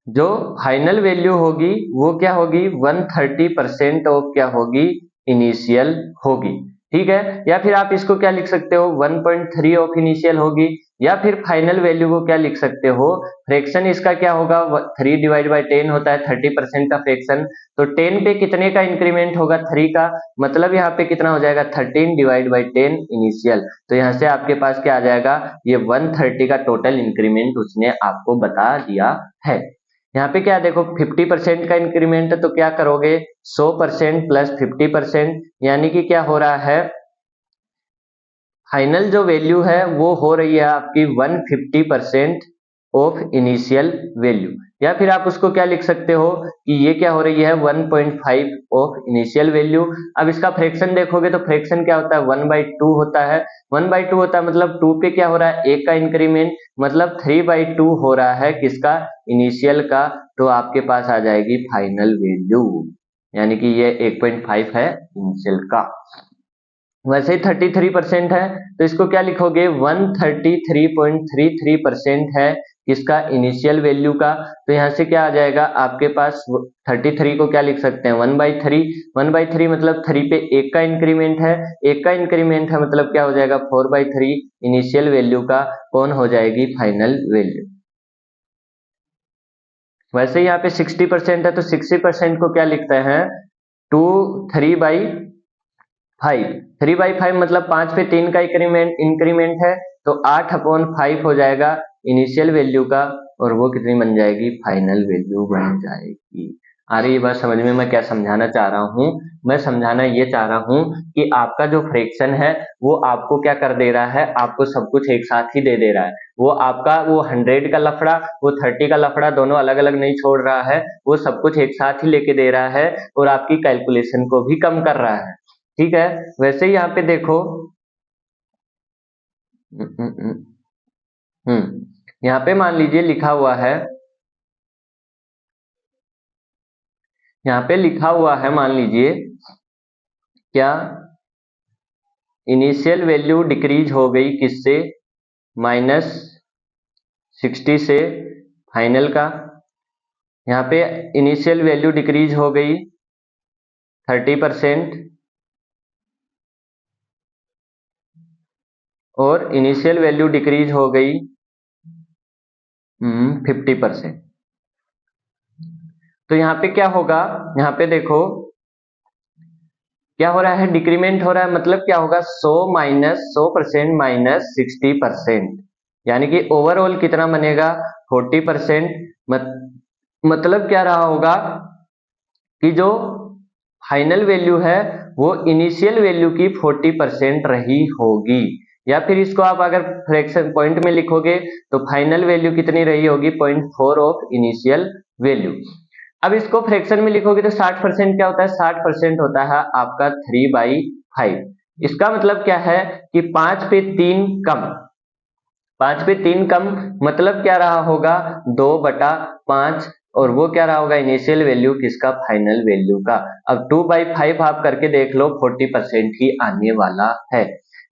जो फाइनल वैल्यू होगी वो क्या होगी, 130% ऑफ क्या होगी, इनिशियल होगी। ठीक है, या फिर आप इसको क्या लिख सकते हो, 1.3 ऑफ इनिशियल होगी, या फिर फाइनल वैल्यू को क्या लिख सकते हो, फ्रैक्शन इसका क्या होगा, 3 डिवाइड बाई 10 होता है 30% का फ्रैक्शन। तो 10 पे कितने का इंक्रीमेंट होगा, 3 का, मतलब यहाँ पे कितना हो जाएगा, 13 डिवाइड बाई 10 इनिशियल। तो यहाँ से आपके पास क्या आ जाएगा, ये 130 का टोटल इंक्रीमेंट उसने आपको बता दिया है। यहाँ पे क्या देखो, 50% का इंक्रीमेंट है, तो क्या करोगे, 100% + 50%, यानी कि क्या हो रहा है, फाइनल जो वैल्यू है वो हो रही है आपकी 150% ऑफ इनिशियल वैल्यू। या फिर आप उसको क्या लिख सकते हो कि ये क्या हो रही है 1.5 ऑफ इनिशियल वैल्यू। अब इसका फ्रैक्शन देखोगे तो फ्रैक्शन क्या होता है 1/2 होता है। 1/2 होता है मतलब 2 पे क्या हो रहा है 1 का इंक्रीमेंट, मतलब 3/2 हो रहा है किसका इनिशियल का। तो आपके पास आ जाएगी फाइनल वैल्यू, यानी कि ये 1.5 है इनिशियल का। वैसे ही 33% है तो इसको क्या लिखोगे 133.33% है किसका इनिशियल वैल्यू का। तो यहाँ से क्या आ जाएगा आपके पास 33 को क्या लिख सकते हैं 1/3। 1/3 मतलब 3 पे 1 का इंक्रीमेंट है, 1 का इंक्रीमेंट है मतलब क्या हो जाएगा 4/3 इनिशियल वैल्यू का कौन हो जाएगी फाइनल वैल्यू। वैसे यहाँ पे 60% है तो 60% को क्या लिखते हैं 3/5 मतलब 5 पे 3 का इंक्रीमेंट है तो 8/5 हो जाएगा इनिशियल वैल्यू का, और वो कितनी बन जाएगी फाइनल वैल्यू बन जाएगी। आ रही बात समझ में मैं क्या समझाना चाह रहा हूँ। मैं समझाना ये चाह रहा हूँ कि आपका जो फ्रैक्शन है वो आपको क्या कर दे रहा है, आपको सब कुछ एक साथ ही दे दे रहा है। वो आपका वो 100 का लफड़ा वो 30 का लफड़ा दोनों अलग अलग नहीं छोड़ रहा है, वो सब कुछ एक साथ ही लेके दे रहा है और आपकी कैलकुलेशन को भी कम कर रहा है। ठीक है, वैसे ही यहाँ पे देखो यहाँ पे मान लीजिए लिखा हुआ है, यहाँ पे लिखा हुआ है मान लीजिए क्या इनिशियल वैल्यू डिक्रीज हो गई किससे -60 से फाइनल का। यहाँ पे इनिशियल वैल्यू डिक्रीज हो गई 30% और इनिशियल वैल्यू डिक्रीज हो गई 50%। तो यहाँ पे क्या होगा, यहाँ पे देखो क्या हो रहा है डिक्रीमेंट हो रहा है, मतलब क्या होगा 100% माइनस 60%, यानी कि ओवरऑल कितना बनेगा 40%। मतलब क्या रहा होगा कि जो फाइनल वैल्यू है वो इनिशियल वैल्यू की 40% रही होगी। या फिर इसको आप अगर फ्रैक्शन पॉइंट में लिखोगे तो फाइनल वैल्यू कितनी रही होगी 0.4 ऑफ इनिशियल वैल्यू। अब इसको फ्रैक्शन में लिखोगे तो 60% क्या होता है 60% होता है आपका 3/5। इसका मतलब क्या है कि 5 पे 3 कम, 5 पे 3 कम मतलब क्या रहा होगा 2/5, और वो क्या रहा होगा इनिशियल वैल्यू किसका फाइनल वैल्यू का। अब 2/5 आप करके देख लो 40% ही आने वाला है।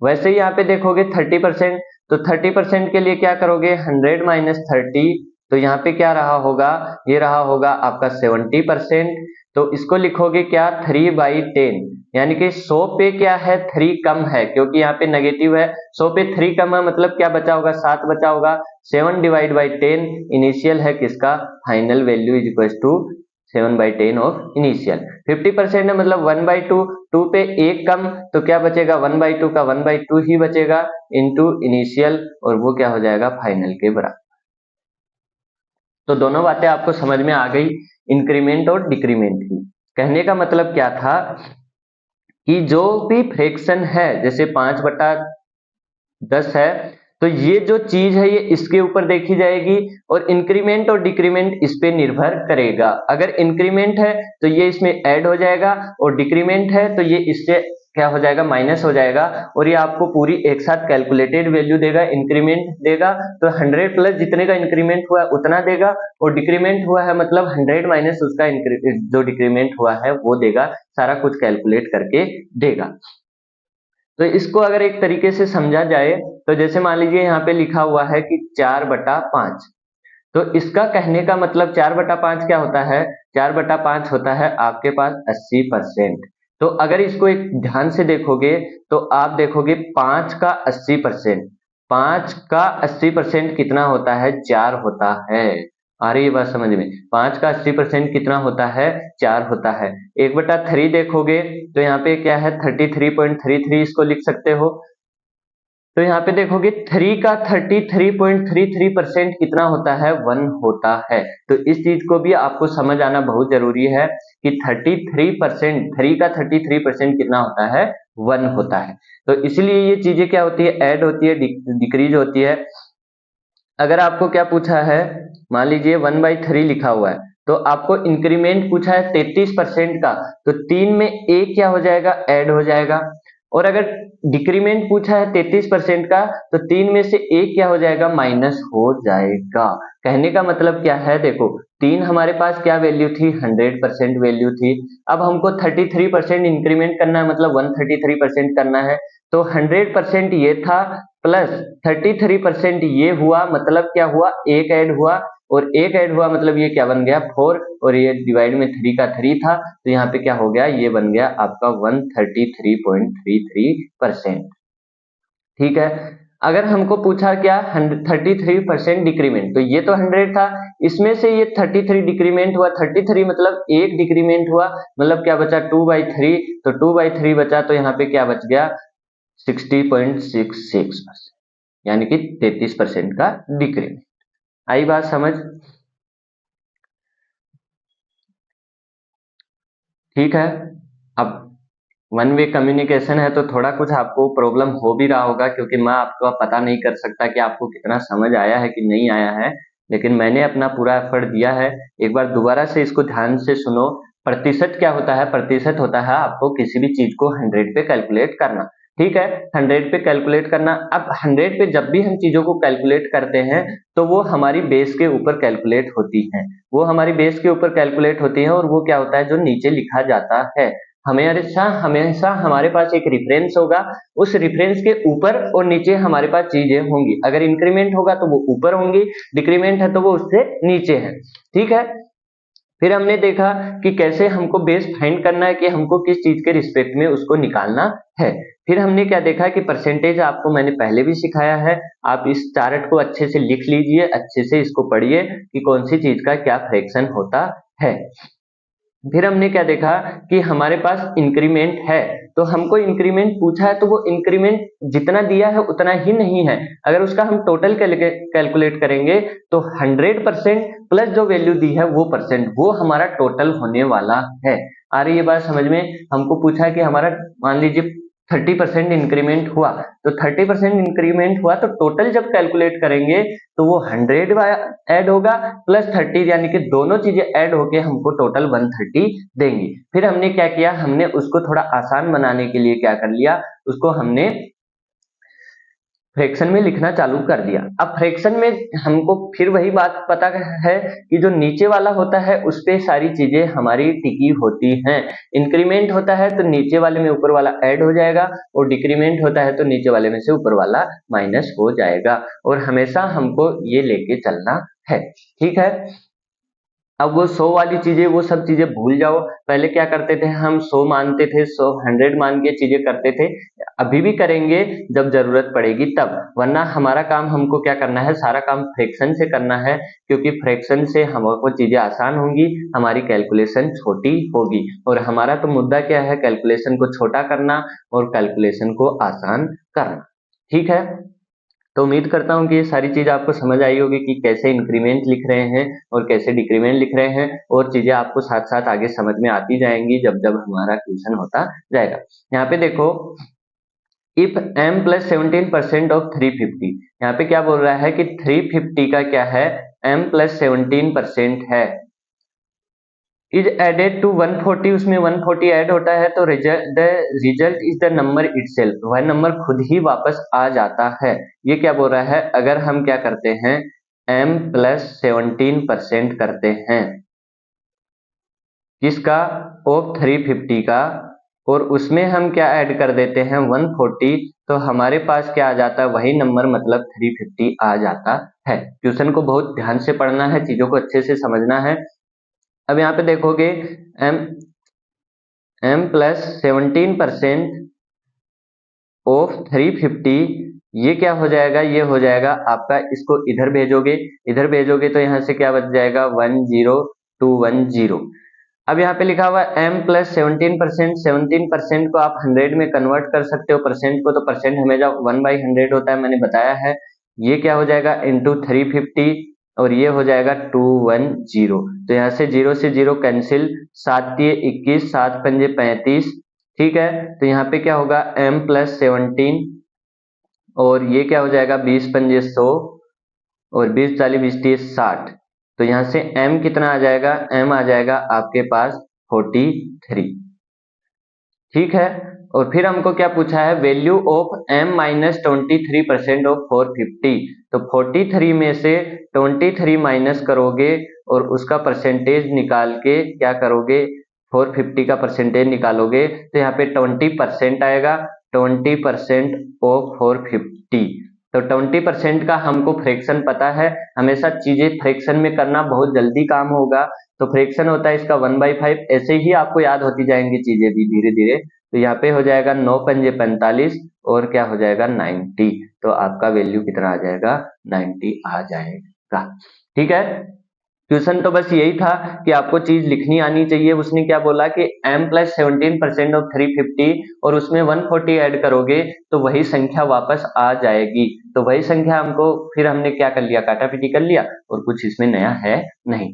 वैसे ही यहाँ पे देखोगे 30%, तो 30% के लिए क्या करोगे 100 माइनस 30, तो यहाँ पे क्या रहा होगा ये रहा होगा आपका 70%। तो इसको लिखोगे क्या 3/10, यानी कि 100 पे क्या है 3 कम है, क्योंकि यहाँ पे नेगेटिव है 100 पे 3 कम है मतलब क्या बचा होगा 7 बचा होगा। 7/10 इनिशियल है किसका final value is equal to 7/10 of initial. 50% है मतलब 1/2, 2 पे 1 कम तो क्या बचेगा 1/2 का 1/2 ही बचेगा इनटू इनिशियल, और वो क्या हो जाएगा फाइनल के बराबर। तो दोनों बातें आपको समझ में आ गई, इंक्रीमेंट और डिक्रीमेंट की। कहने का मतलब क्या था कि जो भी फ्रैक्शन है जैसे 5/10 है तो ये जो चीज है ये इसके ऊपर देखी जाएगी, और इंक्रीमेंट और डिक्रीमेंट इस पे निर्भर करेगा। अगर इंक्रीमेंट है तो ये इसमें ऐड हो जाएगा, और डिक्रीमेंट है तो ये इससे क्या हो जाएगा माइनस हो जाएगा, और ये आपको पूरी एक साथ कैलकुलेटेड वैल्यू देगा। इंक्रीमेंट देगा तो 100 प्लस जितने का इंक्रीमेंट हुआ है उतना देगा, और डिक्रीमेंट हुआ है मतलब 100 माइनस उसका जो डिक्रीमेंट हुआ है वो देगा, सारा कुछ कैलकुलेट करके देगा। तो इसको अगर एक तरीके से समझा जाए तो जैसे मान लीजिए यहाँ पे लिखा हुआ है कि 4/5, तो इसका कहने का मतलब 4/5 क्या होता है 4/5 होता है आपके पास 80%। तो अगर इसको एक ध्यान से देखोगे तो आप देखोगे 5 का 80%, 5 का 80% कितना होता है 4 होता है। आ रही है बात समझ में, 5 का 80% कितना होता है 4 होता है। 1/3 देखोगे तो यहाँ पे क्या है 33.33, इसको लिख सकते हो। तो यहाँ पे देखोगे 3 का 33.33% कितना होता है 1 होता है। तो इस चीज को भी आपको समझ आना बहुत जरूरी है कि 33%, 3 का 33% कितना होता है 1 होता है। तो इसलिए ये चीजें क्या होती है ऐड होती है डिक्रीज होती है। अगर आपको क्या पूछा है मान लीजिए 1/3 लिखा हुआ है, तो आपको इंक्रीमेंट पूछा है 33% का, तो 3 में a क्या हो जाएगा, ऐड हो जाएगा। और अगर डिक्रीमेंट पूछा है 33% का, तो 3 में से a क्या हो जाएगा, माइनस हो जाएगा। कहने का मतलब क्या है, देखो 3 हमारे पास क्या वैल्यू थी, 100% वैल्यू थी। अब हमको 33% इंक्रीमेंट करना है, मतलब 133% करना है, तो 100% ये था प्लस 33% ये हुआ, मतलब क्या हुआ, एक ऐड हुआ, और एक ऐड हुआ मतलब ये क्या बन गया, 4, और ये डिवाइड में 3 का 3 था, तो यहाँ पे क्या हो गया, ये बन गया आपका 133.33%। ठीक है। अगर हमको पूछा क्या, 33% डिक्रीमेंट, तो ये तो 100 था, इसमें से ये 33 डिक्रीमेंट हुआ, 33 मतलब एक डिक्रीमेंट हुआ, मतलब क्या बचा, 2/3, तो 2/3 बचा, तो यहाँ पे क्या बच गया, 60.66%, यानी कि 33% का डिक्रीमेंट। आई बात समझ? ठीक है। अब वन वे कम्युनिकेशन है, तो थोड़ा कुछ आपको प्रॉब्लम हो भी रहा होगा, क्योंकि मैं आपको पता नहीं कर सकता कि आपको कितना समझ आया है कि नहीं आया है, लेकिन मैंने अपना पूरा एफर्ट दिया है। एक बार दोबारा से इसको ध्यान से सुनो। प्रतिशत क्या होता है, प्रतिशत होता है आपको किसी भी चीज को 100 पे कैलकुलेट करना। ठीक है, 100 पे कैलकुलेट करना। अब 100 पे जब भी हम चीजों को कैलकुलेट करते हैं, तो वो हमारी बेस के ऊपर कैलकुलेट होती है, वो हमारी बेस के ऊपर कैलकुलेट होती है, और वो क्या होता है, जो नीचे लिखा जाता है, हमेशा हमेशा हमारे पास एक रेफरेंस होगा, उस रेफरेंस के ऊपर और नीचे हमारे पास चीजें होंगी। अगर इंक्रीमेंट होगा तो वो ऊपर होंगी, डिक्रीमेंट है तो वो उससे नीचे है। ठीक है। फिर हमने देखा कि कैसे हमको बेस फाइंड करना है, कि हमको किस चीज के रिस्पेक्ट में उसको निकालना है। फिर हमने क्या देखा कि परसेंटेज आपको मैंने पहले भी सिखाया है, आप इस चार्ट को अच्छे से लिख लीजिए, अच्छे से इसको पढ़िए कि कौन सी चीज का क्या फ्रैक्शन होता है। फिर हमने क्या देखा कि हमारे पास इंक्रीमेंट है, तो हमको इंक्रीमेंट पूछा है, तो वो इंक्रीमेंट जितना दिया है उतना ही नहीं है, अगर उसका हम टोटल कैलकुलेट करेंगे तो 100% प्लस जो वैल्यू दी है वो परसेंट, वो हमारा टोटल होने वाला है। आ रही है बात समझ में? हमको पूछा है कि हमारा मान लीजिए 30% इंक्रीमेंट हुआ, तो 30% इंक्रीमेंट हुआ, तो टोटल जब कैलकुलेट करेंगे तो वो 100 ऐड होगा प्लस 30, यानी कि दोनों चीजें ऐड होके हमको टोटल 130 देंगी। फिर हमने क्या किया, हमने उसको थोड़ा आसान बनाने के लिए क्या कर लिया, उसको हमने फ्रैक्शन में लिखना चालू कर दिया। अब फ्रैक्शन में हमको फिर वही बात पता है कि जो नीचे वाला होता है उस पे सारी चीजें हमारी टिकी होती हैं। इंक्रीमेंट होता है तो नीचे वाले में ऊपर वाला ऐड हो जाएगा, और डिक्रीमेंट होता है तो नीचे वाले में से ऊपर वाला माइनस हो जाएगा, और हमेशा हमको ये लेके चलना है। ठीक है। अब वो 100 वाली चीजें, वो सब चीजें भूल जाओ। पहले क्या करते थे, हम 100 मानते थे, 100 मान के चीजें करते थे, अभी भी करेंगे जब जरूरत पड़ेगी तब, वरना हमारा काम हमको क्या करना है, सारा काम फ्रैक्शन से करना है, क्योंकि फ्रैक्शन से हमको चीजें आसान होंगी, हमारी कैलकुलेशन छोटी होगी, और हमारा तो मुद्दा क्या है, कैलकुलेशन को छोटा करना और कैलकुलेशन को आसान करना। ठीक है। तो उम्मीद करता हूँ कि ये सारी चीज आपको समझ आई होगी कि कैसे इंक्रीमेंट लिख रहे हैं और कैसे डिक्रीमेंट लिख रहे हैं, और चीजें आपको साथ साथ आगे समझ में आती जाएंगी जब जब हमारा क्वेश्चन होता जाएगा। यहाँ पे देखो, इफ m प्लस 17% ऑफ 350, यहाँ पे क्या बोल रहा है कि 350 का क्या है, m प्लस 17% है, इज एडेड टू 140, उसमें 140 ऐड होता है, तो result is the number itself, वह नंबर खुद ही वापस आ जाता है। ये क्या बोल रहा है, अगर हम क्या करते हैं, m प्लस 17% करते हैं, किसका, ऑफ 350 का, और उसमें हम क्या ऐड कर देते हैं, 140, तो हमारे पास क्या आ जाता है, वही नंबर, मतलब 350 आ जाता है। क्वेश्चन को बहुत ध्यान से पढ़ना है, चीजों को अच्छे से समझना है। अब यहाँ पे देखोगे, m प्लस 17% ऑफ 350, ये क्या हो जाएगा, ये हो जाएगा आपका, इसको इधर भेजोगे, इधर भेजोगे तो यहाँ से क्या बच जाएगा, 10210। अब यहाँ पे लिखा हुआ है m प्लस 17%, 17% को आप 100 में कन्वर्ट कर सकते हो, परसेंट को, तो परसेंट हमेशा 1/100 होता है, मैंने बताया है। ये क्या हो जाएगा, इंटू 350, और ये हो जाएगा 210, तो यहाँ से 0 से 0 कैंसिल, 7 ये 21, 7 पंजे 35। ठीक है, तो यहाँ पे क्या होगा, m प्लस 17, और ये क्या हो जाएगा, 20 पंजे 100, और 20 40 20 30 60। तो यहाँ से m कितना आ जाएगा, m आ जाएगा आपके पास 43। ठीक है, और फिर हमको क्या पूछा है, value of m minus 23% of 450। तो 43 में से 23 माइनस करोगे और उसका परसेंटेज निकाल के क्या करोगे, 450 का परसेंटेज निकालोगे तो यहाँ पे 20% आएगा। 20% ऑफ 450, तो 20% का हमको फ्रैक्शन पता है। हमेशा चीजें फ्रैक्शन में करना बहुत जल्दी काम होगा। तो फ्रैक्शन होता है इसका 1/5। ऐसे ही आपको याद होती जाएंगी चीजें भी धीरे धीरे। तो यहाँ पे हो जाएगा 9 पंजे 45 और क्या हो जाएगा 90। तो आपका वैल्यू कितना आ जाएगा, 90 आ जाएगा। ठीक है, क्वेश्चन तो बस यही था कि आपको चीज लिखनी आनी चाहिए। उसने क्या बोला कि m प्लस 17% ऑफ 350 और उसमें 140 ऐड करोगे तो वही संख्या वापस आ जाएगी। तो वही संख्या हमको, फिर हमने क्या कर लिया, काटा पीटी कर लिया और कुछ इसमें नया है नहीं।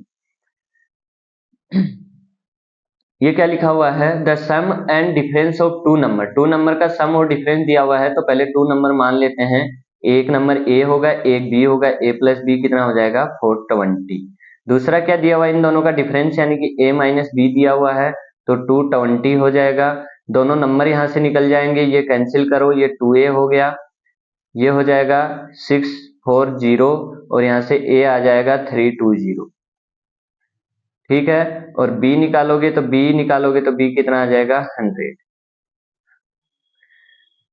ये क्या लिखा हुआ है, the sum and difference of two number. Two number का सम और डिफरेंस दिया हुआ है तो पहले टू नंबर मान लेते हैं। एक नंबर a होगा, एक b होगा, a प्लस बी कितना हो जाएगा 420। दूसरा क्या दिया हुआ है, इन दोनों का डिफरेंस यानी कि a माइनस बी दिया हुआ है तो 220 हो जाएगा। दोनों नंबर यहाँ से निकल जाएंगे, ये कैंसिल करो, ये 2a हो गया, ये हो जाएगा 640 और यहाँ से a आ जाएगा 320। ठीक है, और b निकालोगे तो b कितना आ जाएगा 100।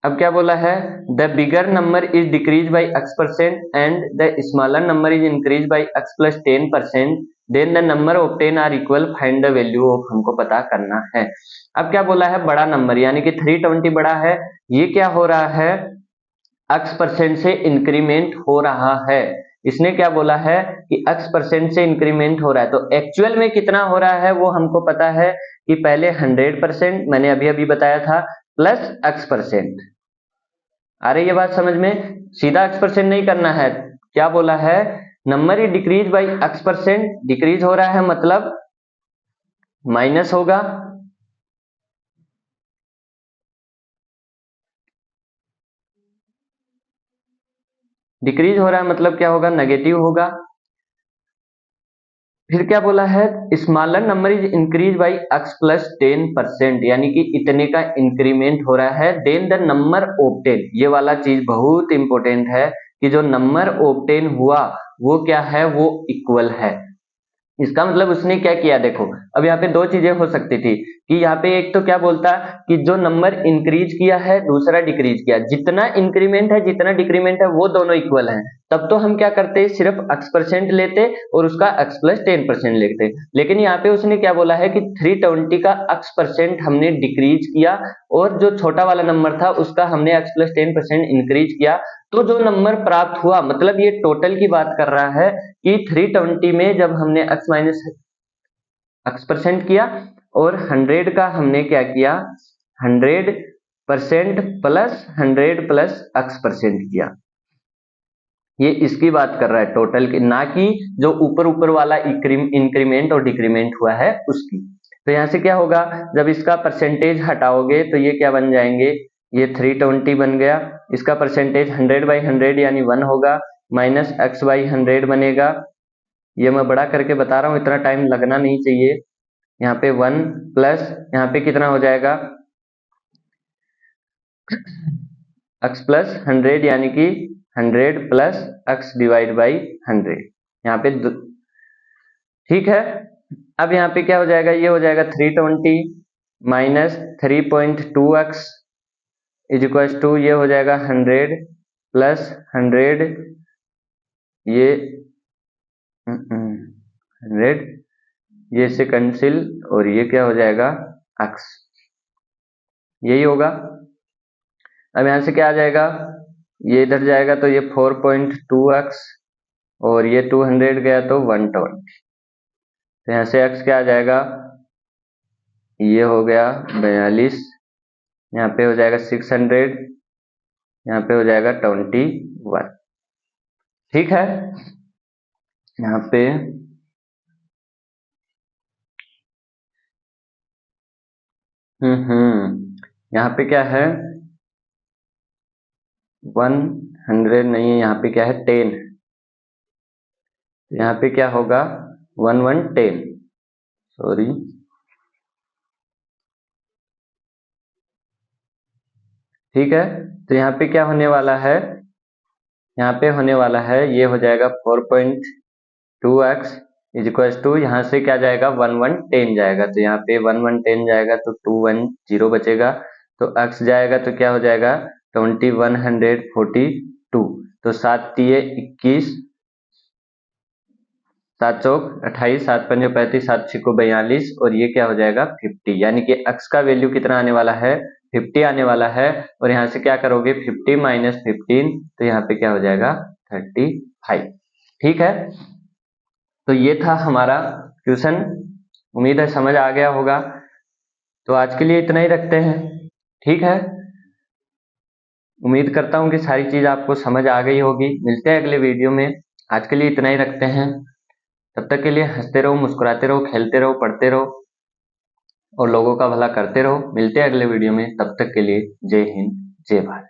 अब क्या बोला है, the bigger number is decrease by x% and the smaller number is increase by x plus 10%, then the number obtain are equal, find the value of, हमको पता करना है। अब क्या बोला है, बड़ा नंबर यानी कि 320 बड़ा है, ये क्या हो रहा है, x% से इंक्रीमेंट हो रहा है। इसने क्या बोला है कि x% से इंक्रीमेंट हो रहा है, तो एक्चुअल में कितना हो रहा है वो हमको पता है कि पहले 100%, मैंने अभी अभी बताया था, प्लस x%। आ रही है बात समझ में, सीधा x% नहीं करना है। क्या बोला है, number he decrease by x%, decrease हो रहा है मतलब माइनस होगा, डिक्रीज हो रहा है मतलब क्या होगा, नेगेटिव होगा। फिर क्या बोला है, smaller number is increase by x plus 10%, यानी कि इतने का इंक्रीमेंट हो रहा है। देन द नंबर ऑब्टेन, ये वाला चीज बहुत इंपॉर्टेंट है कि जो नंबर ऑब्टेन हुआ वो क्या है, वो इक्वल है। इसका मतलब उसने क्या किया, देखो अब यहाँ पे दो चीजें हो सकती थी कि यहाँ पे एक तो क्या बोलता कि जो नंबर इंक्रीज किया है दूसरा डिक्रीज किया, जितना इंक्रीमेंट है जितना डिक्रीमेंट है वो दोनों इक्वल हैं, तब तो हम क्या करते, सिर्फ x% लेते और उसका x प्लस 10% लेते। लेकिन यहाँ पे उसने क्या बोला है कि 320 का x% हमने डिक्रीज किया और जो छोटा वाला नंबर था उसका हमने x प्लस 10% इंक्रीज किया, तो जो नंबर प्राप्त हुआ, मतलब ये टोटल की बात कर रहा है कि 320 में जब हमने x माइनस x% किया और 100 का हमने क्या किया, 100% प्लस 100 प्लस x% किया। ये इसकी बात कर रहा है टोटल की, ना कि जो ऊपर ऊपर वाला इंक्रीमेंट और डिक्रीमेंट हुआ है उसकी। तो यहाँ से क्या होगा, जब इसका परसेंटेज हटाओगे तो ये क्या बन जाएंगे, ये 320 बन गया, इसका परसेंटेज 100/100 यानी 1 होगा, माइनस x/100 बनेगा। ये मैं बड़ा करके बता रहा हूँ, इतना टाइम लगना नहीं चाहिए। यहाँ पे 1 प्लस यहाँ पे कितना हो जाएगा, x प्लस 100 यानी कि 100 प्लस x डिवाइड बाई 100 यहाँ पे। ठीक है, अब यहाँ पे क्या हो जाएगा, ये हो जाएगा 320 minus 3.2x is equal to, ये हो जाएगा 100 प्लस 100, ये 100, ये से कैंसिल और ये क्या हो जाएगा x, यही होगा। अब यहाँ से क्या आ जाएगा, ये इधर जाएगा तो ये 4.2x और ये 200 गया तो 120, तो यहाँ से x क्या आ जाएगा, ये हो गया 42, यहाँ पे हो जाएगा 600, यहाँ पे हो जाएगा 21। ठीक है, यहाँ पे यहाँ पे क्या है, 100 नहीं है, यहाँ पे क्या है 10, यहाँ पे क्या होगा 1 1 10, सॉरी ठीक है। तो यहाँ पे क्या होने वाला है, यहाँ पे होने वाला है ये हो जाएगा 4.2x इज इक्वल टू, यहाँ से क्या जाएगा 1 1 10 जाएगा, तो यहाँ पे 1 1 10 जाएगा तो 2 1 0 बचेगा, तो x जाएगा तो क्या हो जाएगा 2142, तो 7 तिये 21, 7 चौक 28, 7 पंजे 35, 7 छिको 42 और ये क्या हो जाएगा 50, यानी कि x का वैल्यू कितना आने वाला है 50 आने वाला है। और यहाँ से क्या करोगे 50 माइनस 15, तो यहाँ पे क्या हो जाएगा 35। ठीक है, तो ये था हमारा क्वेश्चन, उम्मीद है समझ आ गया होगा। तो आज के लिए इतना ही रखते हैं, ठीक है। उम्मीद करता हूँ कि सारी चीज आपको समझ आ गई होगी। मिलते हैं अगले वीडियो में, आज के लिए इतना ही रखते हैं। तब तक के लिए हंसते रहो, मुस्कुराते रहो, खेलते रहो, पढ़ते रहो और लोगों का भला करते रहो। मिलते हैं अगले वीडियो में, तब तक के लिए जय हिंद, जय भारत।